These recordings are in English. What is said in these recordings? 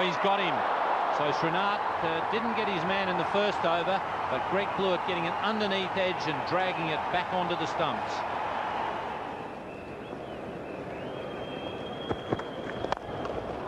he's got him. So Srinath didn't get his man in the first over, but Greg Blewett getting an underneath edge and dragging it back onto the stumps.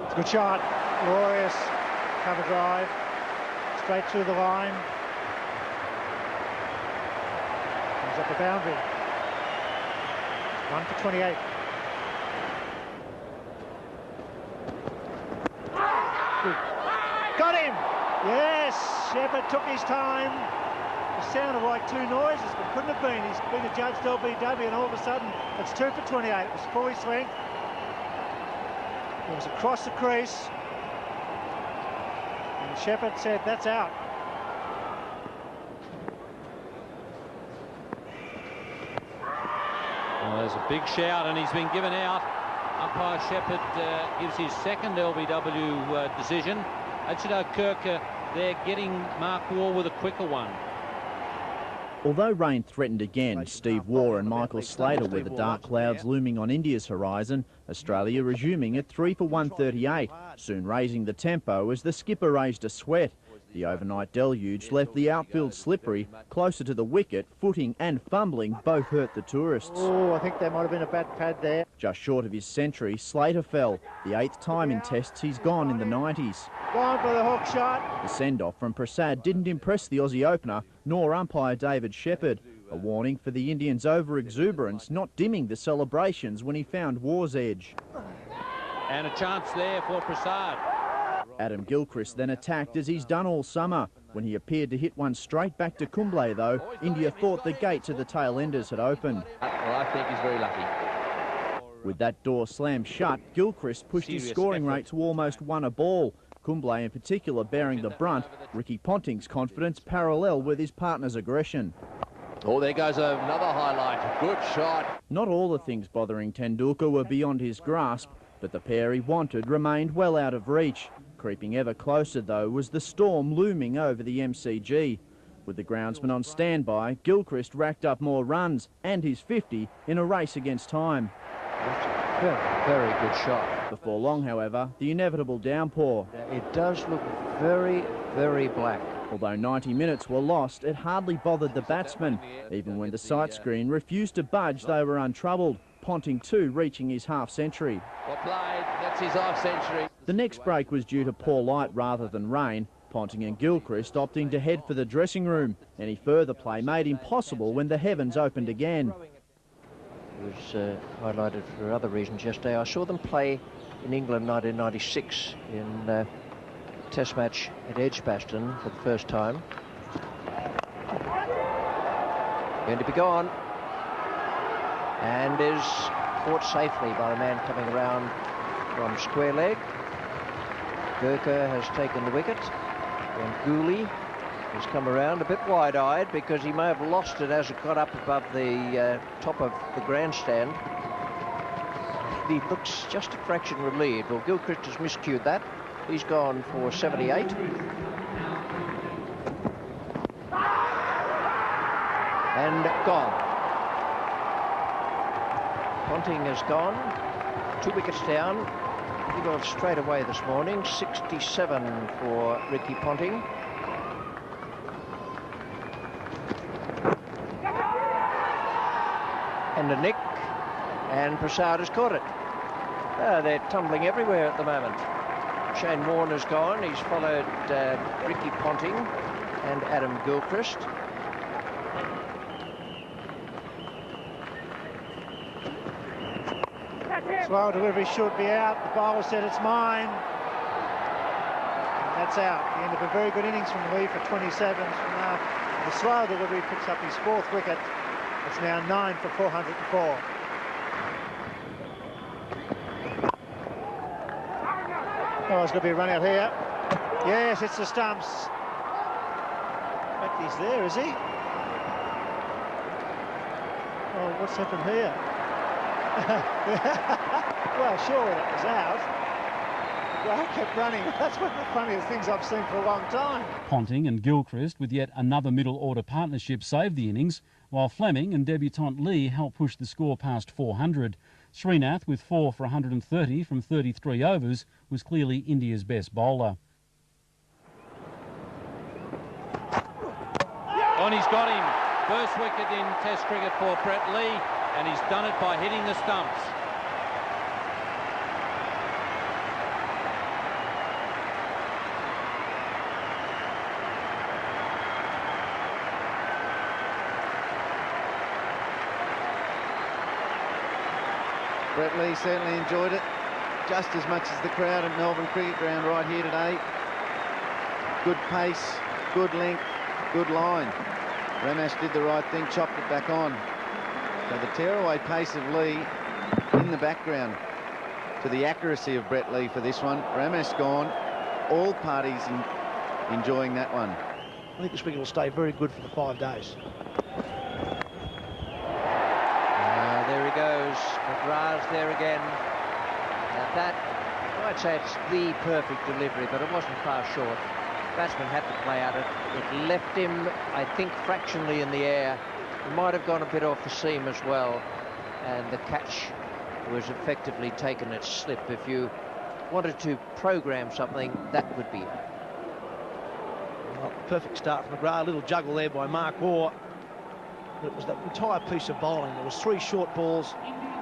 It's a good shot. Glorious cover drive. Straight through the line. Comes up the boundary. 1 for 28. Got him! Yes, Shepherd took his time. It sounded like two noises, but couldn't have been. He's been adjudged LBW, and all of a sudden, it's 2 for 28. It was full his length. It was across the crease. And Shepherd said, that's out. Well, there's a big shout, and he's been given out. Umpire Shepherd gives his second LBW decision. Achado Kirker there getting Mark Waugh with a quicker one. Although rain threatened again, Steve Waugh and Michael Slater were the dark clouds looming on India's horizon. Australia resuming at 3 for 138, soon raising the tempo as the skipper raised a sweat. The overnight deluge left the outfield slippery, closer to the wicket. Footing and fumbling both hurt the tourists. Oh, I think there might have been a bad pad there. Just short of his century, Slater fell, the 8th time in tests he's gone in the 90s. Gone for the hook shot. The send-off from Prasad didn't impress the Aussie opener, nor umpire David Shepherd. A warning for the Indians' over-exuberance, not dimming the celebrations when he found Waugh's edge. And a chance there for Prasad. Adam Gilchrist then attacked as he's done all summer. When he appeared to hit one straight back to Kumble, though, India thought the gate to the tail-enders had opened. Well, I think he's very lucky. With that door slammed shut, Gilchrist pushed his scoring rate to almost 1 a ball. Kumble in particular bearing the brunt. Ricky Ponting's confidence parallel with his partner's aggression. Oh, there goes another highlight. Good shot. Not all the things bothering Tendulkar were beyond his grasp, but the pair he wanted remained well out of reach. Creeping ever closer, though, was the storm looming over the MCG. With the groundsman on standby, Gilchrist racked up more runs and his 50 in a race against time. Very good shot. Before long, however, the inevitable downpour. It does look very, very black. Although 90 minutes were lost, it hardly bothered the batsmen. Even when the sight screen refused to budge, they were untroubled. Ponting too reaching his half-century. Well played, that's his half-century. The next break was due to poor light rather than rain. Ponting and Gilchrist opting to head for the dressing room. Any further play made impossible when the heavens opened again. It was highlighted for other reasons yesterday. I saw them play in England 1996 in a test match at Edgbaston for the first time. Going to be gone. And is caught safely by the man coming around from square leg. Gurkha has taken the wicket, and Gooley has come around a bit wide-eyed because he may have lost it as it got up above the top of the grandstand. He looks just a fraction relieved. Well, Gilchrist has miscued that. He's gone for 78. And gone. Ponting has gone, 2 wickets down. He got straight away this morning, 67 for Ricky Ponting. And a nick, and Prasad has caught it. They're tumbling everywhere at the moment. Shane Warner's gone, he's followed Ricky Ponting and Adam Gilchrist. Slow delivery should be out. The bowler said it's mine. And that's out. The end of a very good innings from Lee for 27. The slow delivery picks up his 4th wicket. It's now 9 for 404. Oh, it's going to be a run out here. Yes, it's the stumps. In fact, he's there, is he? Oh, what's happened here? Well, surely that was out. Well, I kept running. That's one of the funniest things I've seen for a long time. Ponting and Gilchrist with yet another middle-order partnership saved the innings, while Fleming and debutant Lee helped push the score past 400. Srinath, with 4 for 130 from 33 overs, was clearly India's best bowler. And he's got him. First wicket in Test cricket for Brett Lee, and he's done it by hitting the stumps. Brett Lee certainly enjoyed it just as much as the crowd at Melbourne Cricket Ground right here today. Good pace, good length, good line. Ramesh did the right thing, chopped it back on. So the tearaway pace of Lee in the background to the accuracy of Brett Lee for this one. Ramesh gone, all parties enjoying that one. I think this wicket will stay very good for the 5 days. There he goes. McGrath's there again. Now that, I'd say it's the perfect delivery, but it wasn't far short. Batsman had to play at it. It left him, I think, fractionally in the air. He might have gone a bit off the seam as well, and the catch was effectively taken at slip. If you wanted to program something, that would be it. Well, perfect start from McGrath. A little juggle there by Mark Waugh. It was that entire piece of bowling. There was 3 short balls.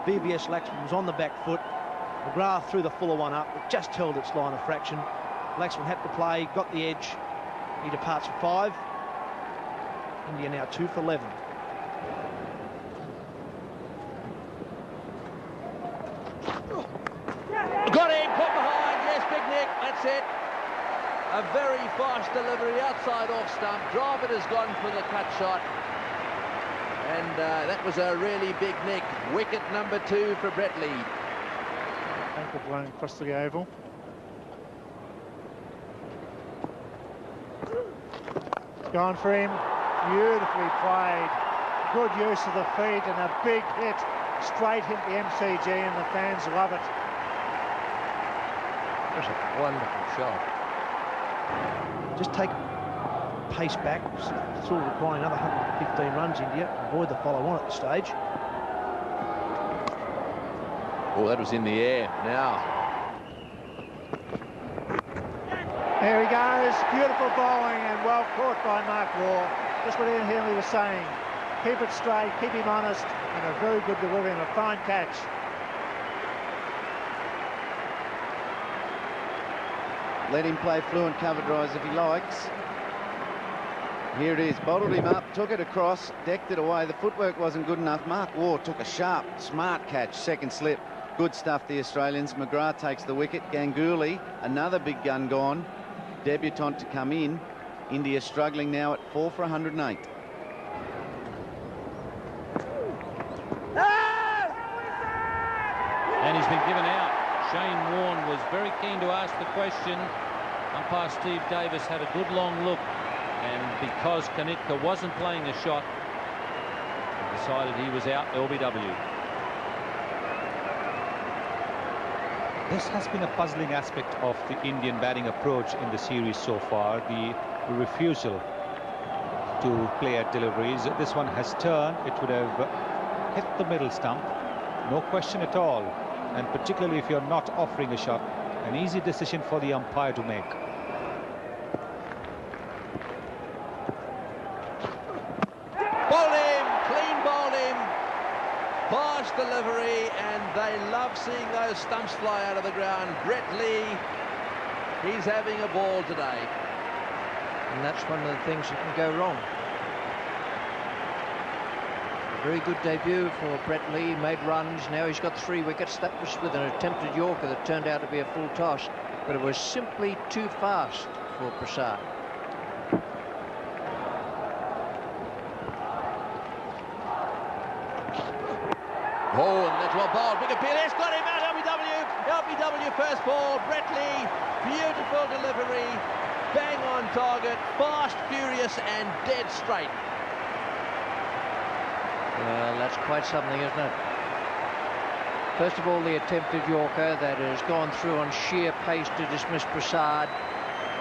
VVS Laxman was on the back foot. McGrath threw the fuller one up. It just held its line of fraction. Laxman had to play, got the edge. He departs for 5. India now 2 for 11. Got him, put behind, yes, Big Nick, that's it. A very fast delivery outside off stump. Dravid has gone for the cut shot. And that was a really big nick. Wicket number 2 for Brett Lee. Ankle blown across the oval. Gone for him. Beautifully played. Good use of the feet and a big hit straight hit the MCG, and the fans love it. That's a wonderful shot. Just take pace back. Still requiring another 115 runs, India. Avoid the follow-on at the stage. Oh, that was in the air. Now. There he goes. Beautiful bowling and well caught by Mark Waugh. Just what Ian Healy was saying. Keep it straight, keep him honest, and a very good delivery and a fine catch. Let him play fluent cover drives if he likes. Here it is, bottled him up, took it across, decked it away. The footwork wasn't good enough. Mark Waugh took a sharp, smart catch, second slip. Good stuff, the Australians. McGrath takes the wicket. Ganguly, another big gun gone. Debutant to come in. India struggling now at 4 for 108. And he's been given out. Shane Warne was very keen to ask the question. Umpire Steve Davis had a good long look, and because Kanitka wasn't playing a shot, he decided he was out. LBW. This has been a puzzling aspect of the Indian batting approach in the series so far, the refusal to play at deliveries. This one has turned. It would have hit the middle stump, no question at all, and particularly if you're not offering a shot, an easy decision for the umpire to make. Bowled him, clean bowled him. Fast delivery, and they love seeing those stumps fly out of the ground. Brett Lee, he's having a ball today. And that's one of the things that can go wrong. A very good debut for Brett Lee, made runs. Now he's got 3 wickets. That was with an attempted Yorker that turned out to be a full toss, but it was simply too fast for Prasad. Oh, and that's well bowled. Big appeal. It's got him out. LBW first ball. Brett Lee, beautiful delivery. Bang on target. Fast, furious, and dead straight. Well, that's quite something, isn't it? First of all, the attempted Yorker that has gone through on sheer pace to dismiss Prasad.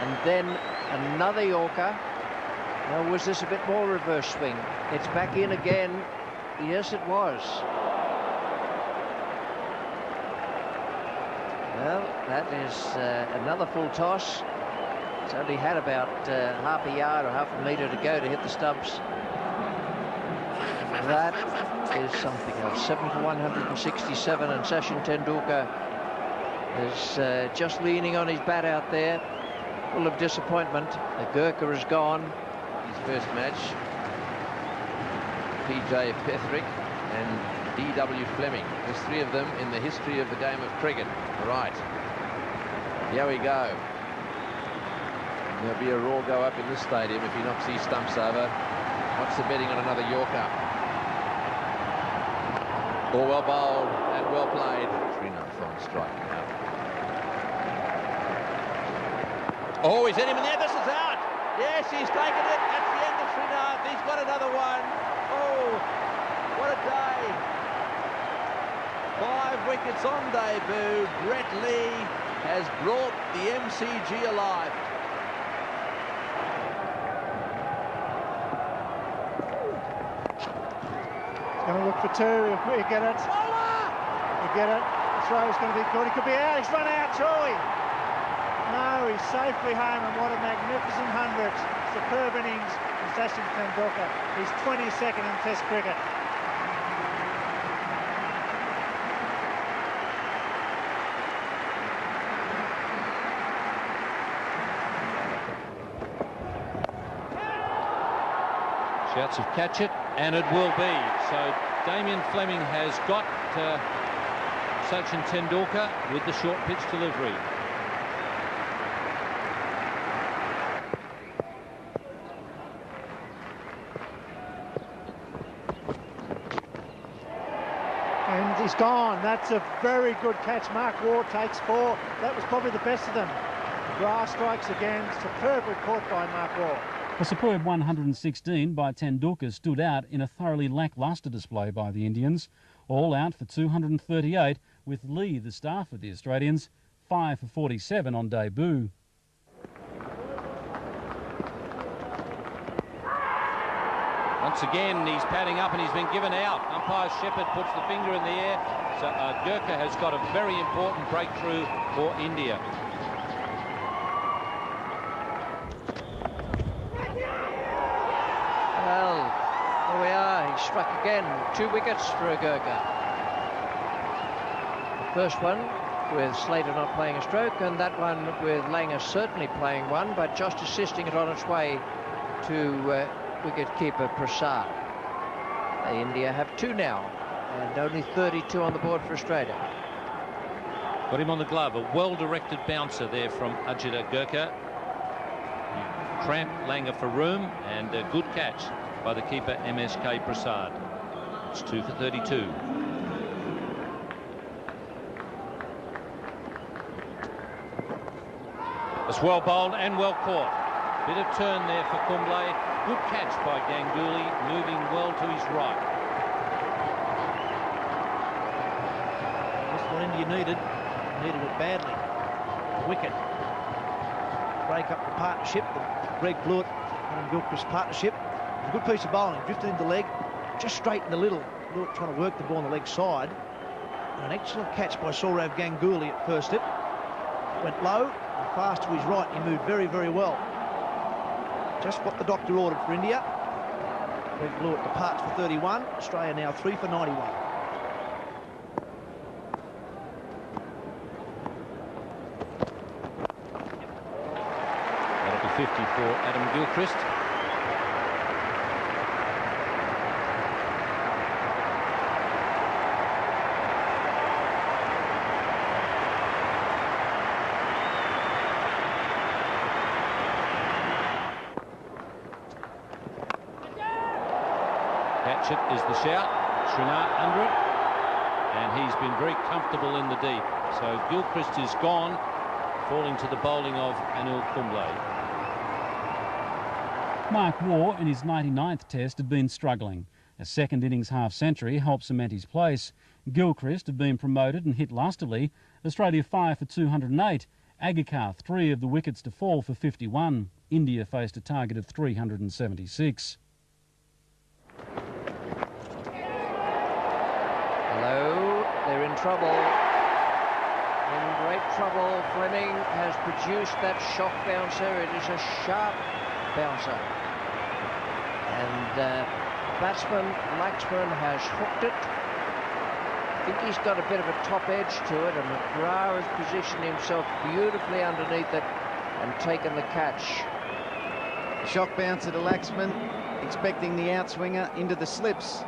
And then another Yorker. Now, was this a bit more reverse swing? It's back in again. Yes, it was. Well, that is another full toss. It's only had about half a yard or half a metre to go to hit the stumps. That is something else. 7 for 167, and Sachin Tendulkar is just leaning on his bat out there, full of disappointment. The Gurkha is gone. His first match, PJ Petherick and D.W. Fleming. There's 3 of them in the history of the game of cricket. All right, here we go. There'll be a roar go up in this stadium if he knocks these stumps over. What's the betting on another Yorker? All well bowled and well played. 3-9 on striking out. Oh, he's hit him in there. This is out. Yes, he's taken it. That's the end of Srinath. He's got another one. Oh, what a day. 5 wickets on debut. Brett Lee has brought the MCG alive. Going to look for 2. He'll get it. He'll get it. The throw's going to be good. He could be out. He's run out, surely. No, he's safely home, and what a magnificent 100. Superb innings from Sachin Tendulkar. He's 22nd in Test cricket. Shouts of catch it, and it will be. So Damien Fleming has got Sachin Tendulkar with the short pitch delivery. And he's gone. That's a very good catch. Mark Waugh takes 4. That was probably the best of them. Grass strikes again. Superbly caught by Mark Waugh. A superb 116 by Tendulkar stood out in a thoroughly lacklustre display by the Indians. All out for 238, with Lee, the star for the Australians, 5 for 47 on debut. Once again, he's padding up and he's been given out. Umpire Shepherd puts the finger in the air. So Gurkha has got a very important breakthrough for India. Well, here we are. He struck again. 2 wickets for a Gurkha. The first one with Slater not playing a stroke, and that one with Langer certainly playing one, but just assisting it on its way to wicket-keeper Prasad. India have 2 now, and only 32 on the board for Australia. Got him on the glove. A well-directed bouncer there from Ajita Gurkha. Cramped Langer for room, and a good catch by the keeper MSK Prasad. It's 2 for 32. It's well bowled and well caught. Bit of turn there for Kumble. Good catch by Ganguly, moving well to his right. That's what India needed. Needed it badly. A wicket. Break up the partnership, the Greg Blewett and Gilchrist partnership. A good piece of bowling, drifted into the leg, just straight in the middle. Blewett trying to work the ball on the leg side. And an excellent catch by Sourav Ganguly at first hit. Went low and fast to his right. He moved very, very well. Just what the doctor ordered for India. Greg Blewett departs for 31. Australia now 3 for 91. That'll be 50 for Adam Gilchrist. Catch it is the shout. Srinath under it, and he's been very comfortable in the deep. So Gilchrist is gone, falling to the bowling of Anil Kumble. Mark Waugh in his 99th test had been struggling. A second innings half-century helped cement his place. Gilchrist had been promoted and hit lustily. Australia 5 for 208. Agakar 3 of the wickets to fall for 51. India faced a target of 376. Hello, they're in trouble. In great trouble. Fleming has produced that shock bouncer. It is a sharp bouncer. And batsman Laxman has hooked it. I think he's got a bit of a top edge to it, and McGrath has positioned himself beautifully underneath it and taken the catch. Shock bouncer to Laxman, expecting the outswinger into the slips.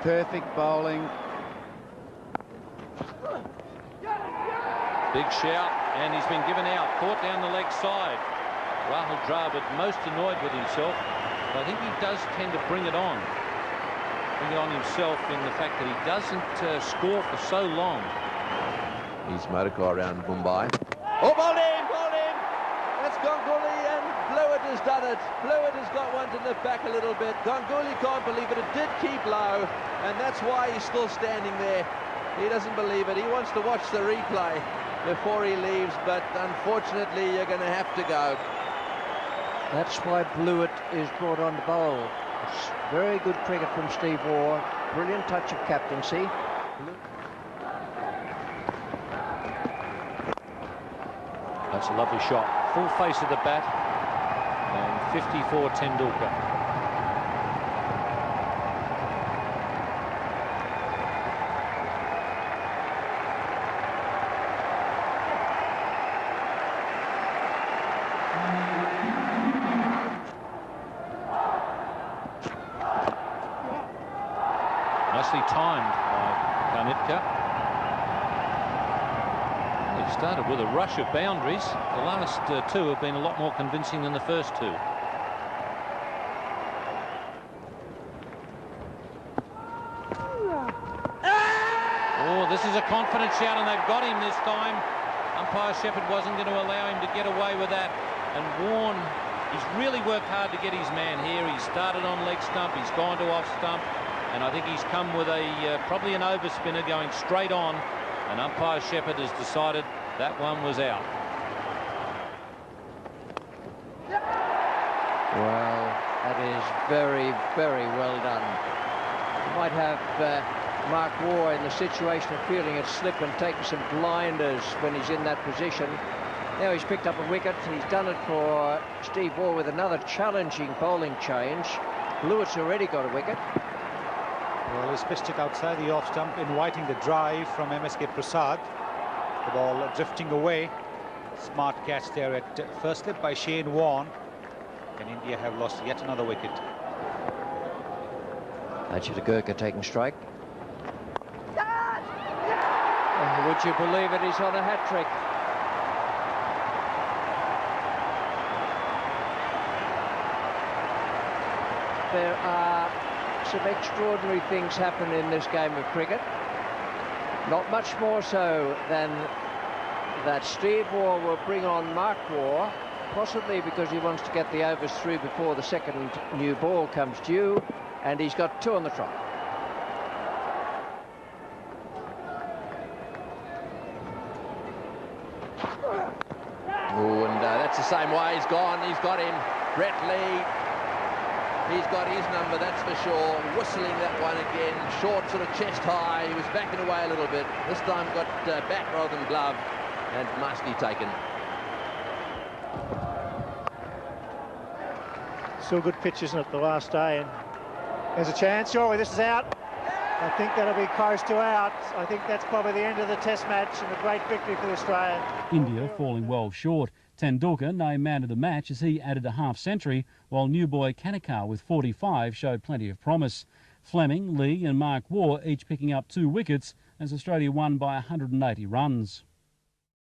Perfect bowling. Big shout, and he's been given out. Caught down the leg side. Rahul Dravid most annoyed with himself, but I think he does tend to bring it on. Bring it on himself in the fact that he doesn't score for so long. He's motorcar around Mumbai. Oh, bowled in, bowled in. That's Ganguly, and Blewett has done it. Blewett has got one to nip back a little bit. Ganguly can't believe it. It did keep low, and that's why he's still standing there. He doesn't believe it. He wants to watch the replay before he leaves, but unfortunately you're going to have to go. That's why Blewett is brought on to bowl. It's very good cricket from Steve Waugh. Brilliant touch of captaincy. That's a lovely shot. Full face of the bat. And 54 Tendulkar. Nicely timed by Karnitka. He started with a rush of boundaries. The last two have been a lot more convincing than the first two. Oh, this is a confident shout, and they've got him this time. Umpire Shepherd wasn't going to allow him to get away with that. And Warne, he's really worked hard to get his man here. He started on leg stump, he's gone to off stump, and I think he's come with a probably an overspinner going straight on, and umpire Shepherd has decided that one was out. Well, that is very, very well done. You might have Mark Waugh in the situation of feeling it slip and taking some blinders when he's in that position. Now he's picked up a wicket. He's done it for Steve Waugh with another challenging bowling change. Blewett's already got a wicket. Well, he's pitched it outside the off stump, inviting the drive from MSK Prasad. The ball drifting away. Smart catch there at first slip by Shane Warne. And India have lost yet another wicket. Ajit Gurkha taking strike. Oh, would you believe it? He's on a hat-trick. There are some extraordinary things happen in this game of cricket. Not much more so than that Steve Waugh will bring on Mark Waugh, possibly because he wants to get the overs through before the second new ball comes due, and he's got two on the trot. Oh, and that's the same way he's gone. He's got him. Brett Lee. He's got his number, that's for sure. Whistling that one again. Short, sort of chest high. He was backing away a little bit. This time got bat rather than glove, and nicely taken. Still good pitch, isn't it, the last day? And there's a chance. Surely this is out. I think that'll be close to out. I think that's probably the end of the Test match and a great victory for Australia. India falling well short. Tendulkar named man of the match as he added a half-century, while new boy Kanikar with 45 showed plenty of promise. Fleming, Lee and Mark Waugh each picking up 2 wickets as Australia won by 180 runs.